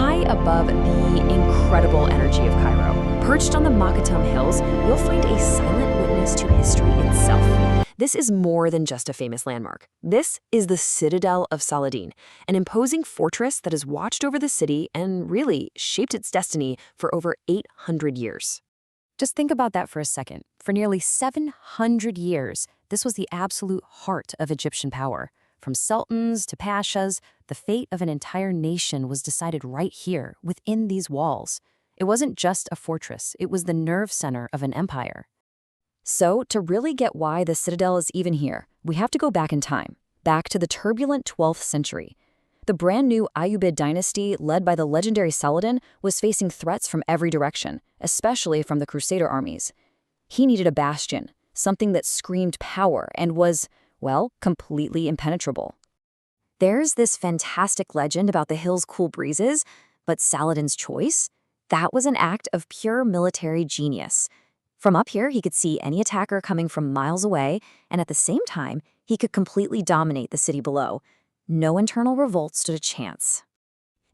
High above the incredible energy of Cairo, perched on the Mokattam Hills, you'll find a silent witness to history itself. This is more than just a famous landmark. This is the Citadel of Saladin, an imposing fortress that has watched over the city and really shaped its destiny for over 800 years. Just think about that for a second. For nearly 700 years, this was the absolute heart of Egyptian power. From sultans to pashas, the fate of an entire nation was decided right here, within these walls. It wasn't just a fortress, it was the nerve center of an empire. So, to really get why the Citadel is even here, we have to go back in time, back to the turbulent 12th century. The brand new Ayyubid dynasty, led by the legendary Saladin, was facing threats from every direction, especially from the Crusader armies. He needed a bastion, something that screamed power and was, well, completely impenetrable. There's this fantastic legend about the hill's cool breezes, but Saladin's choice? That was an act of pure military genius. From up here, he could see any attacker coming from miles away, and at the same time, he could completely dominate the city below. No internal revolt stood a chance.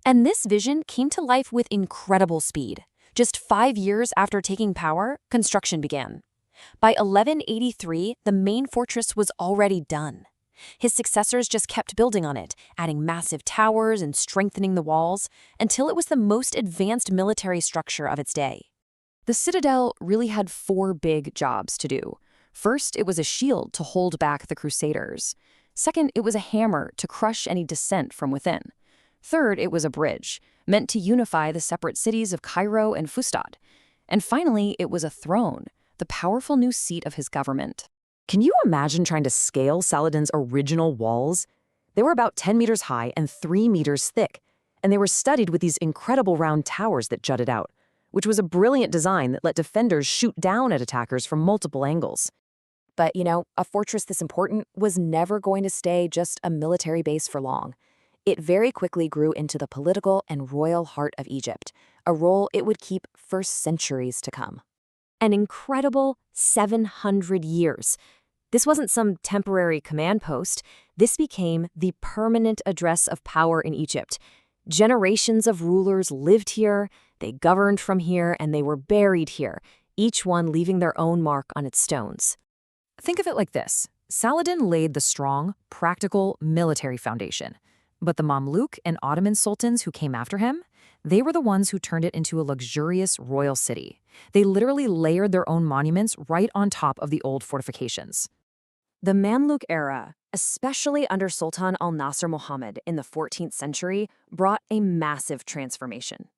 And this vision came to life with incredible speed. Just 5 years after taking power, construction began. By 1183, the main fortress was already done. His successors just kept building on it, adding massive towers and strengthening the walls, until it was the most advanced military structure of its day. The Citadel really had 4 big jobs to do. First, it was a shield to hold back the Crusaders. Second, it was a hammer to crush any dissent from within. Third, it was a bridge, meant to unify the separate cities of Cairo and Fustad. And finally, it was a throne, the powerful new seat of his government. Can you imagine trying to scale Saladin's original walls? They were about 10 meters high and 3 meters thick, and they were studded with these incredible round towers that jutted out, which was a brilliant design that let defenders shoot down at attackers from multiple angles. But, a fortress this important was never going to stay just a military base for long. It very quickly grew into the political and royal heart of Egypt, a role it would keep for centuries to come. An incredible 700 years. This wasn't some temporary command post. This became the permanent address of power in Egypt. Generations of rulers lived here, they governed from here, and they were buried here, each one leaving their own mark on its stones. Think of it like this. Saladin laid the strong, practical military foundation. But the Mamluk and Ottoman sultans who came after him, they were the ones who turned it into a luxurious royal city. They literally layered their own monuments right on top of the old fortifications. The Mamluk era, especially under Sultan al-Nasir Muhammad in the 14th century, brought a massive transformation.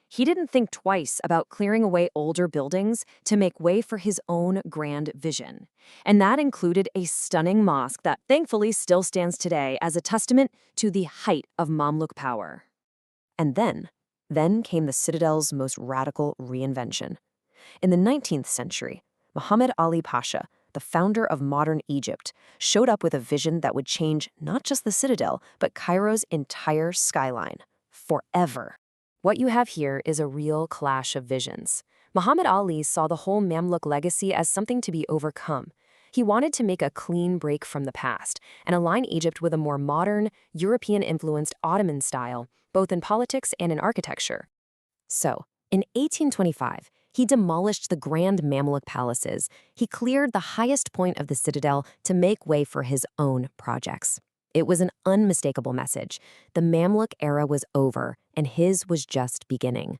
He didn't think twice about clearing away older buildings to make way for his own grand vision. And that included a stunning mosque that thankfully still stands today as a testament to the height of Mamluk power. And then came the Citadel's most radical reinvention. In the 19th century, Muhammad Ali Pasha, the founder of modern Egypt, showed up with a vision that would change not just the Citadel, but Cairo's entire skyline, forever. What you have here is a real clash of visions. Muhammad Ali saw the whole Mamluk legacy as something to be overcome. He wanted to make a clean break from the past and align Egypt with a more modern, European-influenced Ottoman style, both in politics and in architecture. So, in 1825, he demolished the grand Mamluk palaces. He cleared the highest point of the Citadel to make way for his own projects. It was an unmistakable message. The Mamluk era was over, and his was just beginning.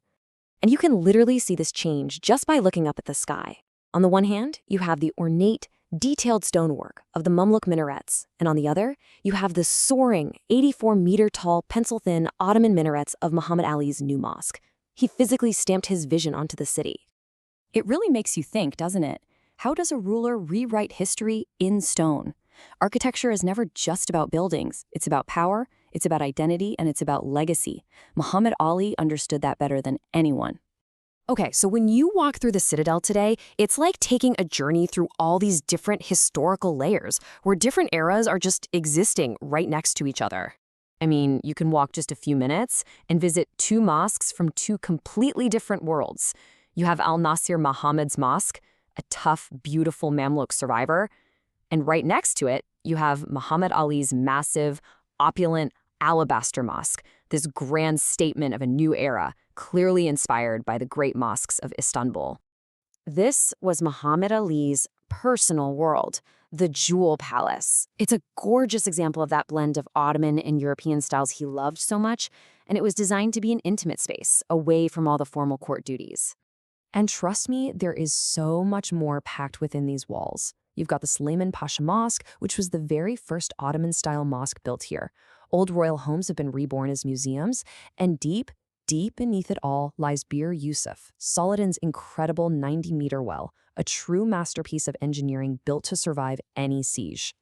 And you can literally see this change just by looking up at the sky. On the one hand, you have the ornate, detailed stonework of the Mamluk minarets, and on the other, you have the soaring, 84-meter-tall, pencil-thin Ottoman minarets of Muhammad Ali's new mosque. He physically stamped his vision onto the city. It really makes you think, doesn't it? How does a ruler rewrite history in stone? Architecture is never just about buildings. It's about power, it's about identity, and it's about legacy. Muhammad Ali understood that better than anyone. Okay, so when you walk through the Citadel today, it's like taking a journey through all these different historical layers, where different eras are just existing right next to each other. I mean, you can walk just a few minutes and visit 2 mosques from 2 completely different worlds. You have al-Nasir Muhammad's mosque, a tough, beautiful Mamluk survivor, and right next to it, you have Muhammad Ali's massive, opulent Alabaster Mosque, this grand statement of a new era, clearly inspired by the great mosques of Istanbul. This was Muhammad Ali's personal world, the Jewel Palace. It's a gorgeous example of that blend of Ottoman and European styles he loved so much, and it was designed to be an intimate space, away from all the formal court duties. And trust me, there is so much more packed within these walls. You've got the Süleyman Pasha Mosque, which was the very first Ottoman-style mosque built here. Old royal homes have been reborn as museums, and deep beneath it all lies Bir Yusuf, Saladin's incredible 90-meter well, a true masterpiece of engineering built to survive any siege.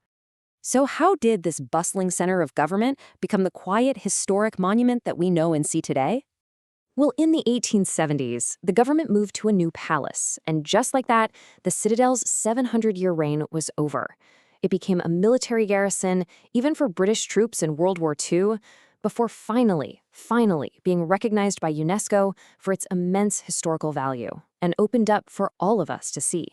So how did this bustling center of government become the quiet, historic monument that we know and see today? Well, in the 1870s, the government moved to a new palace, and just like that, the Citadel's 700-year reign was over. It became a military garrison, even for British troops in World War II, before finally being recognized by UNESCO for its immense historical value and opened up for all of us to see.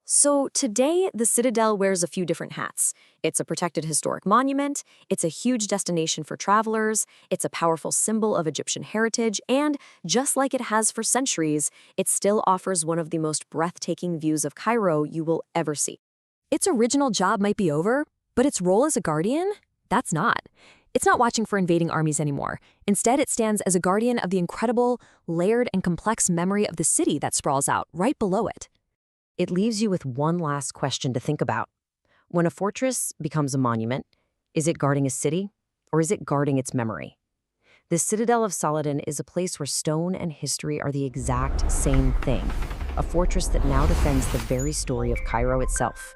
So today, the Citadel wears a few different hats. It's a protected historic monument, it's a huge destination for travelers, it's a powerful symbol of Egyptian heritage, and just like it has for centuries, it still offers one of the most breathtaking views of Cairo you will ever see. Its original job might be over, but its role as a guardian? That's not. It's not watching for invading armies anymore. Instead, it stands as a guardian of the incredible, layered, and complex memory of the city that sprawls out right below it. It leaves you with one last question to think about. When a fortress becomes a monument, is it guarding a city, or is it guarding its memory? The Citadel of Saladin is a place where stone and history are the exact same thing, a fortress that now defends the very story of Cairo itself.